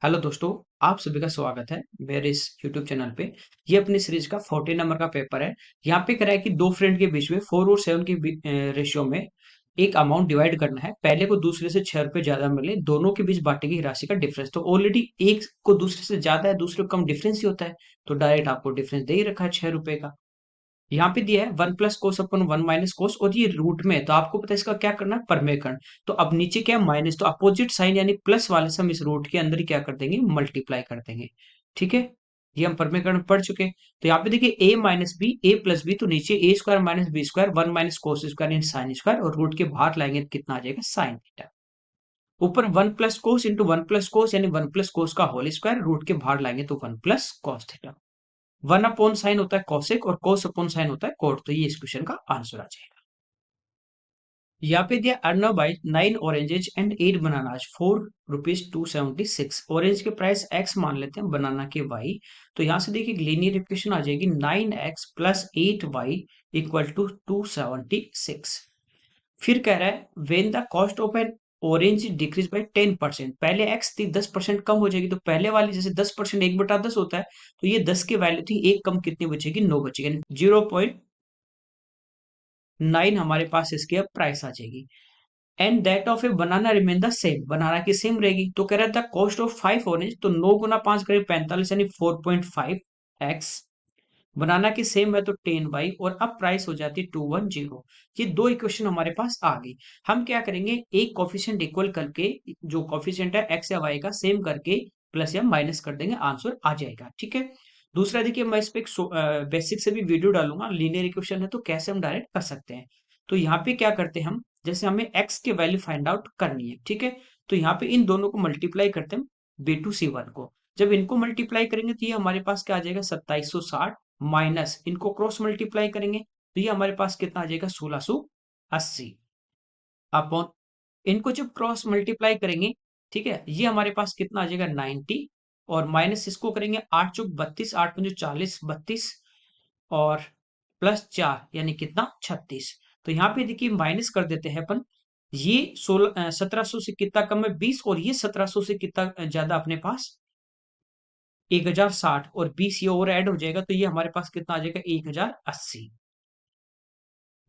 Hello दोस्तों, आप सभी का स्वागत है मेरे इस यूट्यूब चैनल पे। ये अपनी सीरीज का 14 नंबर का पेपर है। यहाँ पे करा है कि दो फ्रेंड के बीच में 4 और 7 के रेशियो में एक अमाउंट डिवाइड करना है। पहले को दूसरे से 6 रुपए ज्यादा मिले, दोनों के बीच बांटे गई राशि का डिफरेंस। तो ऑलरेडी एक को दूसरे से ज्यादा है, दूसरे को कम डिफरेंस ही होता है, तो डायरेक्ट आपको डिफरेंस दे ही रखा है 6 रुपए का। यहाँ पे दिया है 1 + cos/1 - cos, और ये रूट में है, तो आपको पता है इसका क्या करना है, परमेकरण। तो अब नीचे क्या है, माइनस, तो अपोजिट साइन यानी प्लस वाले से हम इस रूट के अंदर ही क्या कर देंगे, मल्टीप्लाई कर देंगे। ठीक है, ये हम परमेकरण पढ़ चुके हैं। तो यहाँ पे देखिए a - b, a + b, तो नीचे a² - b², 1 - cos² sine square, और रूट के बाहर लाएंगे तो कितना आ जाएगा, साइन थीटा। ऊपर 1 + cos × 1 + cos यानी 1 + cos का होल स्क्वायर, रूट के बाहर लाएंगे तो 1 + cos थीटा। 1/sin होता है कॉसेक, और cos/sin होता है कोट, तो ये इस क्वेश्चन का आंसर आ जाएगा। यहाँ पे दिया Arnav buy 9 oranges and 8 bananas for ₹276। Orange के प्राइस x मान लेते हैं, बनाना के y। तो यहाँ से देखिए लीनियर इक्वेशन आ जाएगी 9x + 8y = 276। फिर कह रहा है when the cost of N orange decrease by 10%। पहले x थी, 10% कम हो जाएगी, तो पहले वाली जैसे 10% 1/10 होता है, तो ये 10 की वैल्यू थी, एक कम कितनी बचेगी, 9 बचेगी, 0.9 हमारे पास इसकी अब प्राइस आ जाएगी। And that of a banana remain the same, banana की सेम रहेगी। तो कह रहा था कॉस्ट ऑफ 5 ऑरेंज, तो 9 × 5 करीब 45 यानी 4.5x। बनाना की सेम है तो 10y, और अब प्राइस हो जाती है 210। ये दो इक्वेशन हमारे पास आ गई। हम क्या करेंगे, एक कोफिशिएंट इक्वल करके, जो कोफिशिएंट है x या y का, सेम करके प्लस या माइनस कर देंगे, आंसर आ जाएगा। ठीक है, दूसरा देखिए, मैं इस पे एक बेसिक से भी वीडियो डालूंगा, लीनियर इक्वेशन है तो कैसे हम डायरेक्ट कर सकते हैं। तो यहाँ पे क्या करते हैं हम, जैसे हमें x की वैल्यू फाइंड आउट करनी है, ठीक है, तो यहाँ पे इन दोनों को मल्टीप्लाई करते हैं, b2c1 को। जब इनको मल्टीप्लाई करेंगे तो ये हमारे पास क्या आ जाएगा, 2760, माइनस इनको क्रॉस मल्टीप्लाई करेंगे तो ये हमारे पास कितना आ जाएगा, 1680, अपॉन इनको जब क्रॉस मल्टीप्लाई करेंगे, ठीक है, ये हमारे पास कितना आ जाएगा, 90, और माइनस इसको करेंगे 8 × 32, 8 × 40, 32, और प्लस 4 यानी कितना, 36। तो यहाँ पे देखिए माइनस कर देते हैं अपन, ये 1700 से कितना कम है, 20, और ये 1700 से कितना ज्यादा अपने पास, 1060, और 20 ये और ऐड हो जाएगा, तो ये हमारे पास कितना आ जाएगा, 1080,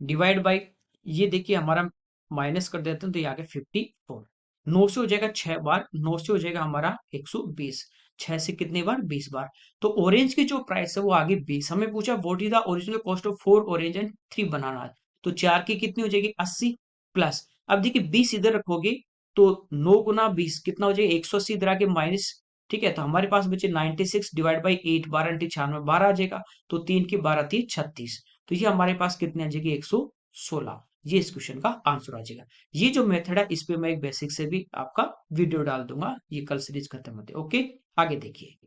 डिवाइड बाई, ये देखिए हमारा माइनस कर देते हैं तो ये आ गया 54। 9 से हो जाएगा 6 बार, 9 से हो जाएगा हमारा 120, 6 से कितनी बार, 20 बार। तो ऑरेंज की जो प्राइस है वो आगे 20। हमें पूछा what is the original cost of 4 orange and 3 बनाना, तो 4 की कितनी हो जाएगी, 80, प्लस, अब देखिए 20 इधर रखोगे तो 9 × 20 कितना हो जाएगा, 180, इधर आके माइनस। ठीक है, तो हमारे पास बचे 96 डिवाइड बाई 8, 12 × 96, 12 आ जाएगा, तो 3 की 12 थी 36, तो ये हमारे पास कितनी आ जाएगी, 116। ये इस क्वेश्चन का आंसर आ जाएगा। ये जो मेथड है, इस पे मैं एक बेसिक से भी आपका वीडियो डाल दूंगा, ये कल सीरीज खत्म होती है। ओके, आगे देखिए,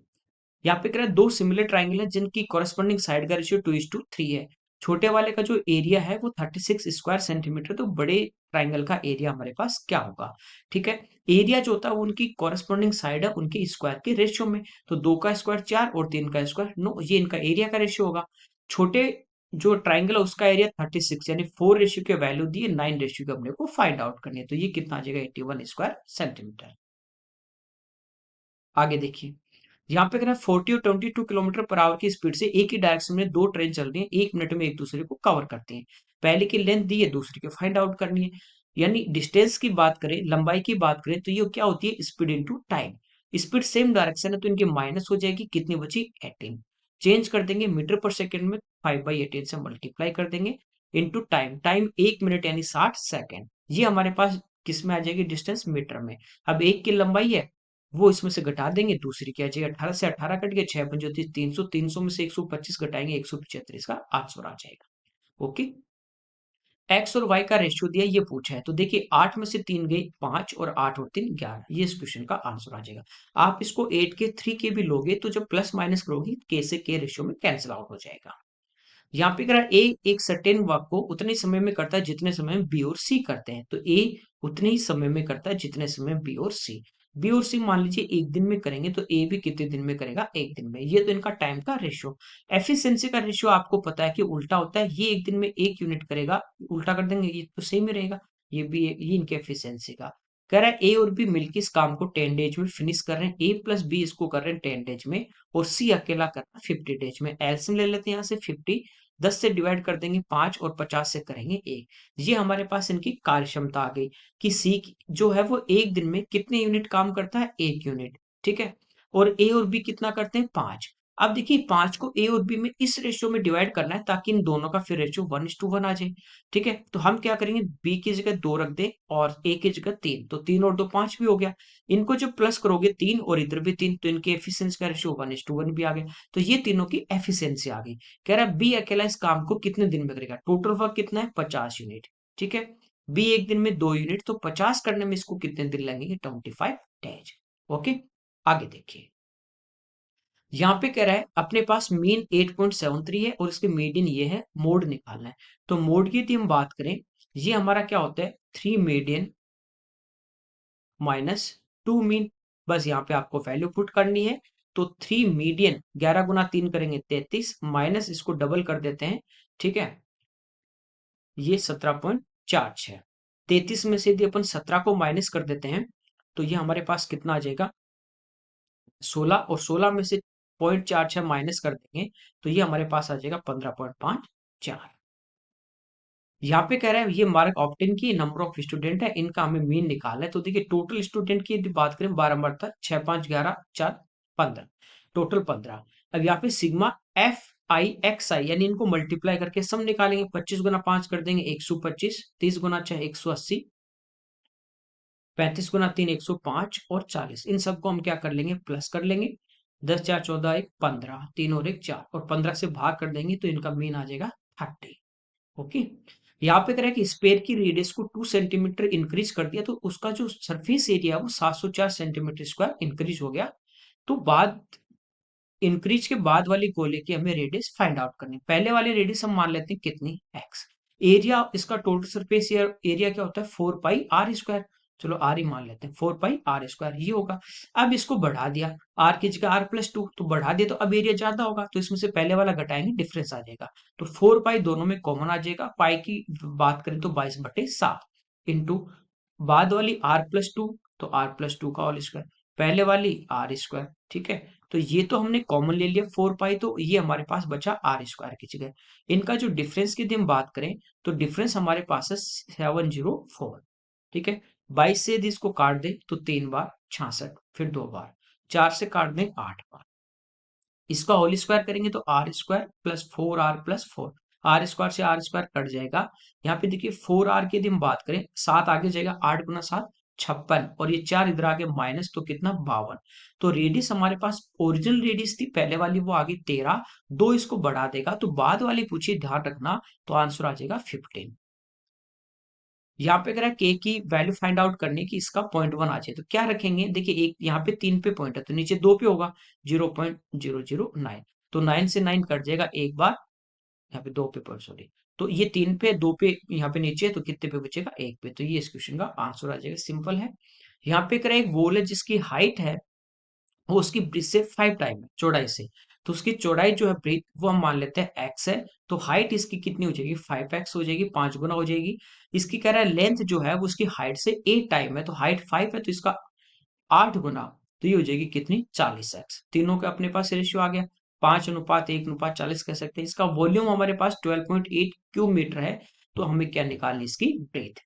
यहाँ पे कह रहा है दो सिमिलर ट्राइंगल है जिनकी कॉरेस्पॉन्डिंग साइड का रेशियो 2:3 है। छोटे वाले का जो एरिया है वो 36 स्क्वायर सेंटीमीटर, तो बड़े ट्राइंगल का एरिया हमारे पास क्या होगा। ठीक है, एरिया जो होता है वो उनकी कॉरेस्पॉन्डिंग साइड है उनके स्क्वायर के रेशियो में, तो 2 का स्क्वायर 4 और 3 का स्क्वायर 9, ये इनका एरिया का रेशियो होगा। छोटे जो ट्राइंगल है उसका एरिया 36 यानी 4 रेशियो के वैल्यू दिए, 9 रेशियो के अपने को फाइंड आउट करनी है, तो ये कितना आ जाएगा, 81 स्क्वायर सेंटीमीटर। आगे देखिए, यहाँ पे कहना 40 और 22 किलोमीटर पर आवर की स्पीड से एक ही डायरेक्शन में दो ट्रेन चल रही है, 1 मिनट में एक दूसरे को कवर करती हैं। पहले की लेंथ दी है, दूसरी की फाइंड आउट करनी है। यानी डिस्टेंस की बात करें, लंबाई की बात करें, तो ये क्या होती है, speed into time. Speed same direction है तो इनकी माइनस हो जाएगी, कितनी बची, 18। चेंज कर देंगे मीटर पर सेकेंड में, 5/18 से मल्टीप्लाई कर देंगे, इंटू टाइम, टाइम 1 मिनट यानी 60 सेकेंड। ये हमारे पास किस में आ जाएगी, डिस्टेंस मीटर में। अब एक की लंबाई है, वो इसमें से घटा देंगे, दूसरी क्या चाहिए, 18 से 18 कट गया, 6 पंजे 300, 300 में से 125 घटाएंगे, 175, इसका आंसर आ जाएगा। ओके, एक्स और वाई का रेशियो दिया, ये पूछा है, तो देखिए 8 में से 3 गई 5, और 8 और 3 11, ये इस क्वेश्चन का आंसर आ जाएगा। आप इसको 8 के 3 के भी लोगे तो जब प्लस माइनस करोगे, के से के रेशियो में कैंसिल आउट हो जाएगा। यहाँ पे कह रहा है ए एक सर्टेन वर्क को उतने समय में करता है जितने समय में बी और सी करते हैं, तो ए उतने ही समय में करता है जितने समय बी और सी। बी और सी मान लीजिए एक दिन में करेंगे, तो ए भी कितने दिन में करेगा, एक दिन में। ये तो इनका टाइम का रेशियो। एफिशिएंसी का रेशियो आपको पता है कि उल्टा होता है, ये एक दिन में 1 यूनिट करेगा, उल्टा कर देंगे ये तो सेम ही रहेगा, ये भी ये इनके एफिशिएंसी का। कह रहा है ए और बी मिलकर इस काम को 10 डेज में फिनिश कर रहे हैं, ए प्लस बी इसको कर रहे हैं 10 डेज में, और सी अकेला कर रहा है 50 डेज में। एलसीएम ले लेते हैं यहाँ से 50, 10 से डिवाइड कर देंगे 5 और 50 से करेंगे 1। ये हमारे पास इनकी कार्य क्षमता आ गई कि सी जो है वो एक दिन में कितने यूनिट काम करता है, 1 यूनिट। ठीक है, और ए और बी कितना करते हैं, 5। अब देखिए 5 को ए और बी में इस रेशियो में डिवाइड करना है ताकि इन दोनों का फिर रेशियो 1:1 आ जाए। ठीक है, तो हम क्या करेंगे, बी की जगह 2 रख दें और ए की जगह 3, तो 3 और 2 5 भी हो गया। इनको जब प्लस करोगे 3 और इधर भी 3, तो इनकी एफिशिएंसी का रेशियो 1:1 भी आ गया। तो ये तीनों की एफिशिएंसी आ गई। कह रहा है बी अकेला इस काम को कितने दिन में करेगा, टोटल वर्क कितना है, 50 यूनिट। ठीक है, बी एक दिन में 2 यूनिट, तो 50 करने में इसको कितने दिन लगेंगे, 25 डेज। ओके, आगे देखिए। यहाँ पे कह रहा है अपने पास मीन 8.73 है और इसके मीडियन ये है, मोड निकालना है। तो मोड की यदि हम बात करें, ये हमारा क्या होता है, 3 मीडियन माइनस 2 मीन। बस यहाँ पे आपको वैल्यू पुट करनी है। तो 3 मीडियन 11 गुना 3 करेंगे 33, माइनस इसको डबल कर देते हैं। ठीक है, ये 17.46। 33 में से यदि अपन 17 को माइनस कर देते हैं तो ये हमारे पास कितना आ जाएगा, 16, और 16 में से 0.46 माइनस कर देंगे तो ये हमारे पास आ जाएगा 15.54। यहाँ पे कह रहा है ये मार्क ऑप्टेन की नंबर ऑफ स्टूडेंट है, इनका हमें मीन निकालना है। तो देखिए टोटल स्टूडेंट की यदि बात करें 12 नंबर तक, 6 5 11 4 15, टोटल 15। अब यहाँ पे सिग्मा एफ आई एक्स आई यानी इनको मल्टीप्लाई करके सम निकालेंगे। 25 गुना 5 कर देंगे 125, 30 गुना 6 180, 35 गुना 3 105 और 40, इन सबको हम क्या कर लेंगे, प्लस कर लेंगे। 10 4 14 1 15, 3 और 1 4, और 15 से भाग कर देंगे तो इनका मीन आ जाएगा 30। ओके, यहाँ पे कह रहा है कि स्पेयर की रेडियस को 2 सेंटीमीटर इंक्रीज कर दिया तो उसका जो सरफेस एरिया है वो 704 सेंटीमीटर स्क्वायर इंक्रीज हो गया। तो बाद इंक्रीज के बाद वाली गोले की हमें रेडियस फाइंड आउट करनी है। पहले वाली रेडियस हम मान लेते हैं कितनी, एक्स। एरिया इसका टोटल सरफेस एरिया क्या होता है, 4 पाई r स्क्वायर। चलो आर ही मान लेते हैं, 4 पाई r स्क्वायर ये होगा। अब इसको बढ़ा दिया, आर की जगह r+2, तो बढ़ा दिया तो अब एरिया ज्यादा होगा, तो इसमें से पहले वाला घटाएंगे डिफरेंस आ जाएगा। तो 4 पाई दोनों में कॉमन आ जाएगा। पाई की बात करें तो 22/7 इंटू बाद वाली r+2, तो r+2 का होल स्क्वायर, पहले वाली r स्क्वायर। ठीक है, तो ये तो हमने कॉमन ले लिया 4 पाई, तो ये हमारे पास बचा r स्क्वायर की जगह। इनका जो डिफरेंस की यदि हम बात करें तो डिफरेंस हमारे पास है 704। ठीक है, 22 से यदि इसको काट दें तो 3 बार 66, फिर 2 बार, 4 से काट दें 8 बार, इसका होल स्क्वायर करेंगे तो r² प्लस 4r+4, r² से r² कट जाएगा। यहाँ पे देखिए 4r की यदि हम बात करें, 7 आगे जाएगा, 8 गुना 7 56, और ये 4 इधर आगे माइनस, तो कितना 52। तो रेडियस हमारे पास ओरिजिनल रेडियस थी पहले वाली, वो आ गई 13, 2 इसको बढ़ा देगा तो बाद वाली पूछिए, ध्यान रखना, तो आंसर आ जाएगा 15। यहाँ पे कह रहा है के की वैल्यू फाइंड आउट करने की, इसका 0.1 आ जाए तो क्या रखेंगे, देखिए एक यहाँ पे 3 पे पॉइंट है तो नीचे 2 पे होगा, 0.009, तो 9 से 9 कट जाएगा एक बार, यहाँ पे 2 पे पॉइंट, सॉरी, तो ये 3 पे 2 पे यहाँ पे नीचे है तो कितने पे बचेगा, 1 पे, तो ये इस क्वेश्चन का आंसर आ जाएगा, सिंपल है। यहाँ पे कह रहा है एक वॉल है जिसकी हाइट है वो उसकी ब्रिज से 5 टाइम है चौड़ाई से, तो उसकी चौड़ाई जो है ब्रिज वो हम मान लेते हैं x है, तो हाइट इसकी कितनी हो जाएगी, 5x हो जाएगी, 5 गुना हो जाएगी। इसकी कह रहा है लेंथ जो है वो उसकी हाइट से 8 टाइम है, तो हाइट 5 है तो इसका 8 गुना, तो ये हो जाएगी कितनी, 40x। तीनों का अपने पास रेशियो आ गया, 5:1:40 कह सकते हैं। इसका वॉल्यूम हमारे पास 12.8 क्यूब मीटर है, तो हमें क्या निकालनी इसकी ब्रेथ।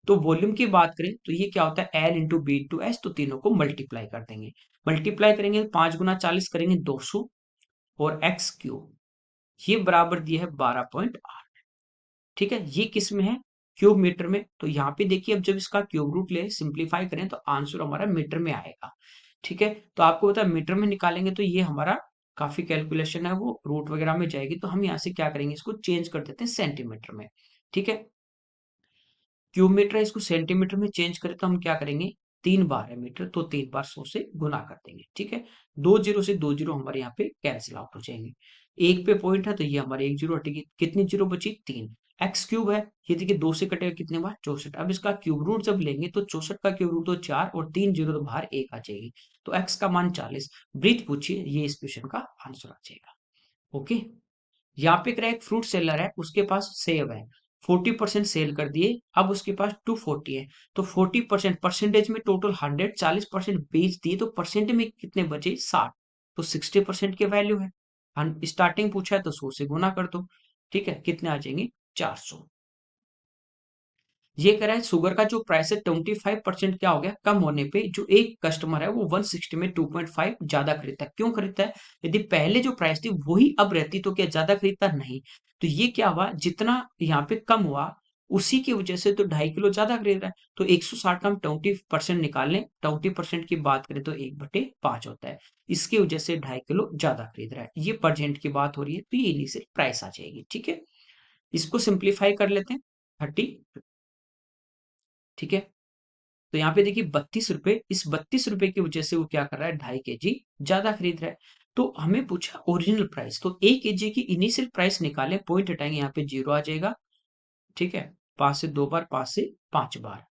तो वॉल्यूम की बात करें तो ये क्या होता है, L into B into H, तो तीनों को मल्टीप्लाई कर देंगे। मल्टीप्लाई करेंगे 5 गुना 40 करेंगे 200, और एक्स क्यूब ये बराबर दिया है 12.8। ठीक है, ये किस में है, क्यूब मीटर में। तो यहाँ पे देखिए अब जब इसका क्यूब रूट ले सिंप्लीफाई करें तो आंसर हमारा मीटर में आएगा। ठीक है, तो आपको पता है मीटर में निकालेंगे तो ये हमारा काफी कैलकुलेशन है वो रूट वगैरह में जाएगी, तो हम यहाँ से क्या करेंगे, इसको चेंज कर देते हैं सेंटीमीटर में। ठीक है, क्यूब मीटर है, इसको सेंटीमीटर में चेंज करें तो हम क्या करेंगे, 3 बार है मीटर तो 3 बार 100 से गुना कर देंगे। ठीक है, 2 जीरो से 2 जीरो हमारे यहाँ पे कैंसिल आउट हो जाएंगे, एक पे पॉइंट है तो ये हमारे 1 जीरो हटेगी, कितनी जीरो बची, 3। एक्स क्यूब है, ये देखिए 2 से कटेगा कितने बार, 64। अब इसका क्यूब रूट जब लेंगे तो 64 का क्यूब रूट तो 4, और 3 जीरो तो बाहर 1 आ जाएगी, तो एक्स का मान 40। ब्रीथ पूछिए, ये इस क्वेश्चन का आंसर आ जाएगा। ओके, यहाँ पे एक फ्रूट सेलर है, उसके पास सेब है, 40% सेल कर दिए, अब उसके पास 240 है, तो 40% परसेंटेज में टोटल 100, 40% बेच दिए, तो परसेंट में कितने बचे 60, तो 60% की वैल्यू है। स्टार्टिंग पूछा है तो 100 से गुना कर दो, ठीक है, कितने आ जाएंगे 400। ये कह रहा है शुगर का जो प्राइस है 25% क्या हो गया कम होने पे जो एक कस्टमर है वो 160 में 2.5 ज्यादा खरीदता है। क्यों खरीदता है? यदि पहले जो प्राइस थी वही अब रहती तो क्या ज्यादा खरीदता? नहीं। तो ये क्या हुआ, जितना यहाँ पे कम हुआ उसी की वजह से तो 2.5 किलो ज्यादा खरीद रहा है। तो 160 का हम 20% निकाल लें, 20% की बात करें तो 1/5 होता है। इसकी वजह से 2.5 किलो ज्यादा खरीद रहा है। ये परसेंट की बात हो रही है, तो ये इनिशियल प्राइस आ जाएगी। ठीक है, इसको सिंप्लीफाई कर लेते हैं। 30, ठीक है, तो यहाँ पे देखिए 32 रुपए, इस 32 रुपए की वजह से वो क्या कर रहा है 2.5 kg ज्यादा खरीद रहा है। तो हमें पूछा ओरिजिनल प्राइस, तो 1 kg की इनिशियल प्राइस निकालें, पॉइंट हटाएंगे, यहाँ पे 0 आ जाएगा। ठीक है, 5 से 2 बार, 5 से 5 बार,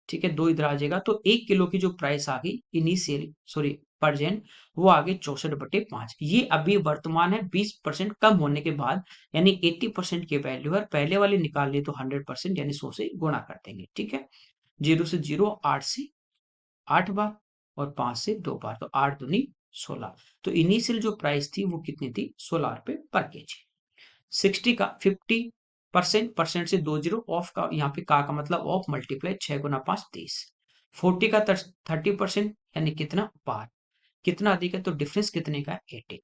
ठीक है, 2 इधर आ जाएगा, तो 1 किलो की जो प्राइस आ गई इनिशियल, सॉरी परजेंट, वो आ गई 64/5। ये अभी वर्तमान है 20% कम होने के बाद, यानी 80% की वैल्यू है। पहले वाली निकाल ली तो 100% यानी 100 से गुणा कर देंगे। ठीक है, 0 से 0, 8 से 8 बार, और 5 से 2 बार, तो 8 दूनी 16। तो इनिशियल जो प्राइस थी वो कितनी थी 16 रुपए/kg। 60 का 50%, परसेंट से 2 जीरो ऑफ का, यहाँ पे का मतलब ऑफ, मल्टीप्लाई 6 गुना 5 30। 40 का 30% यानी कितना 12, कितना अधिक है तो डिफरेंस कितने का 80।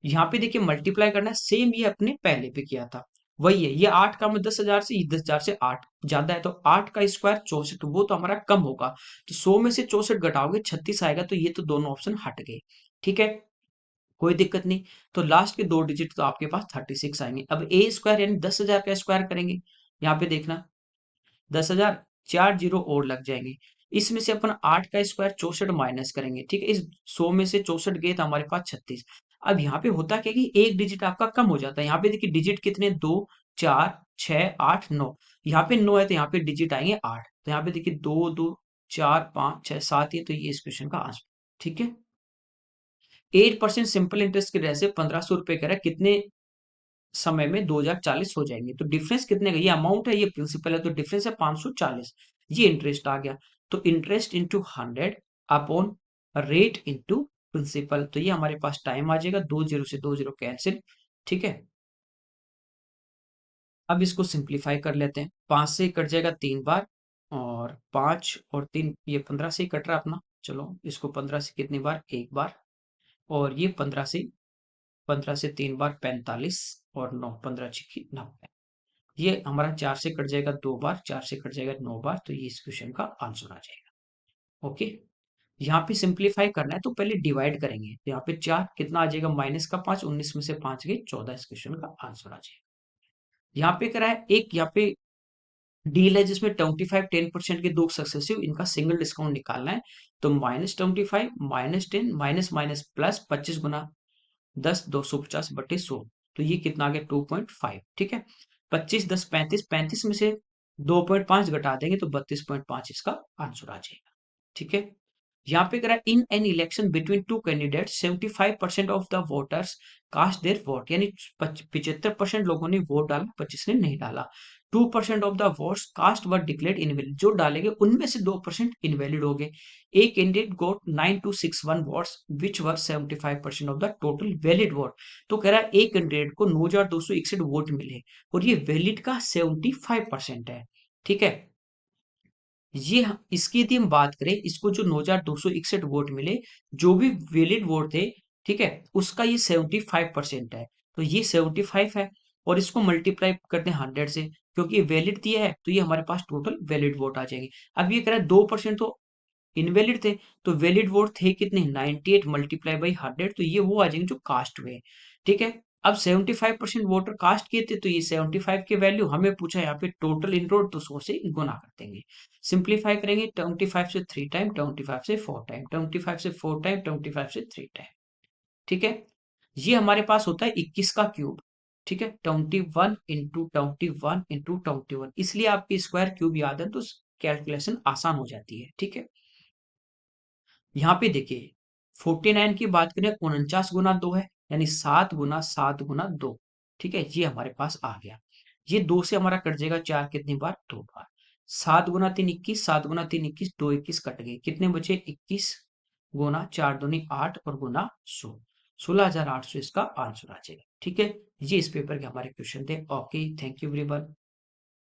यहाँ पे देखिए मल्टीप्लाई करना है, सेम ये अपने पहले पे किया था, वही है। ये 8 का 10,000 से, ये 10,000 से 8 ज्यादा है, तो 8 का स्क्वायर 64, वो तो हमारा कम होगा, तो 100 में से 64 घटाओगे 36 आएगा, तो ये तो दोनों ऑप्शन हट गए। ठीक है, कोई दिक्कत नहीं। तो लास्ट के 2 डिजिट तो आपके पास 36 आएंगे। अब ए स्क्वायर यानी 10,000 का स्क्वायर करेंगे, यहाँ पे देखना 10,000, 4 जीरो और लग जाएंगे। इसमें से अपन 8 का स्क्वायर 64 माइनस करेंगे। ठीक है, इस 100 में से 64 गए तो हमारे पास 36। अब यहाँ पे होता क्या कि एक डिजिट आपका कम हो जाता है। यहाँ पे देखिए डिजिट कितने, 2, 4, 6, 8, 9। यहाँ पे 9 है तो यहाँ पे डिजिट आएंगे 8, तो यहाँ पे देखिए 2, 2, 4, 5, 6, 7 ही है, तो ये इस क्वेश्चन का आंसर। ठीक है, 8% सिंपल इंटरेस्ट की वजह से 1,500 रुपए कह रहा है, कितने समय में 2040 हो जाएंगे। तो डिफरेंस कितने का, ये अमाउंट है, ये प्रिंसिपल है, तो डिफरेंस है 540, ये इंटरेस्ट आ गया। तो interest into 100 upon rate into principal, तो ये हमारे पास टाइम आ जाएगा, 2 जीरो से 2 जीरो कैंसिल। ठीक है, अब इसको सिंप्लीफाई कर लेते हैं। 5 से कट जाएगा 3 बार, और 5 और 3, ये 15 से ही कट रहा अपना। चलो इसको 15 से कितनी बार, 1 बार, और ये 15 से 3 बार 45, और 9, 15 छिकी 90। ये हमारा 4 से कट जाएगा 2 बार, 4 से कट जाएगा 9 बार, तो ये इस क्वेश्चन का आंसर आ जाएगा। ओके, यहाँ पे सिंप्लीफाई करना है तो पहले डिवाइड करेंगे, तो यहाँ पे 4 कितना आ जाएगा, -5, 19 में से 5 गए 14, इस क्वेश्चन का आंसर आ जाएगा। यहाँ पे करा है एक, यहाँ पे डील है जिसमें 25 10% के दो सक्सेसिव, इनका सिंगल डिस्काउंट निकालना है। तो -25, -10, माइनस माइनस प्लस 25 गुना 10, 250/100, तो ये कितना आ गया 2.5। ठीक है, 25, 10, 35, 35 में से 2.5 घटा देंगे तो 32.5 इसका आंसर आ जाएगा। ठीक है, यहाँ पे करा in an election between two candidate 75% of the voters cast their vote, यानी 75% लोगों ने वोट डाला, 25 ने नहीं डाला। 2% of the votes cast were declared invalid, जो डालेंगे उनमें से 2% इनवैलिड हो गए। A candidate got 9261 votes which were 75% of the total valid vote, तो कह रहा है एक कैंडिडेट को 9261 वोट मिले, और ये वैलिड का 75% है। ठीक है, इसकी यदि हम बात करें, इसको जो 9,261 वोट मिले, जो भी वैलिड वोट थे, ठीक है, उसका ये 75% है, तो ये 75 है, और इसको मल्टीप्लाई करते हैं 100 से, क्योंकि वैलिड दिया है तो ये हमारे पास टोटल वैलिड वोट आ जाएंगे। अब ये कह रहा है 2% तो इनवैलिड थे, तो वैलिड वोट थे कितने 98 मल्टीप्लाई बाई 100, तो ये वो आ जाएंगे जो कास्ट हुए। ठीक है, अब 75% वोटर कास्ट किए थे, तो ये 75 की वैल्यू हमें पूछा यहाँ पे टोटल इनरोड, तो 100 से गुना कर देंगे। सिंप्लीफाई करेंगे 25 से 3 टाइम, 25 से 4 टाइम, 25 से 4 टाइम, 25 से 3 टाइम। ठीक है, ये हमारे पास होता है 21 का क्यूब। ठीक है, 21 इंटू 21 इंटू 21, इसलिए आपकी स्क्वायर क्यूब याद है तो कैलकुलेशन आसान हो जाती है। ठीक है, यहाँ पे देखिए 49 की बात करें, 49 गुना 2 है, यानी 7 गुना 7 गुना 2। ठीक है, ये हमारे पास आ गया। ये 2 से हमारा कट जाएगा 4 कितनी बार? 2 बार। 7 गुना 3 21, 7 गुना 3 21, 2 21 कट गए। कितने बचे? 21 गुना 4 दूनी 8 और गुना 100, 16,800 इसका आंसर आ जाएगा। ठीक है, ये इस पेपर के हमारे क्वेश्चन थे। Okay, thank you everyone.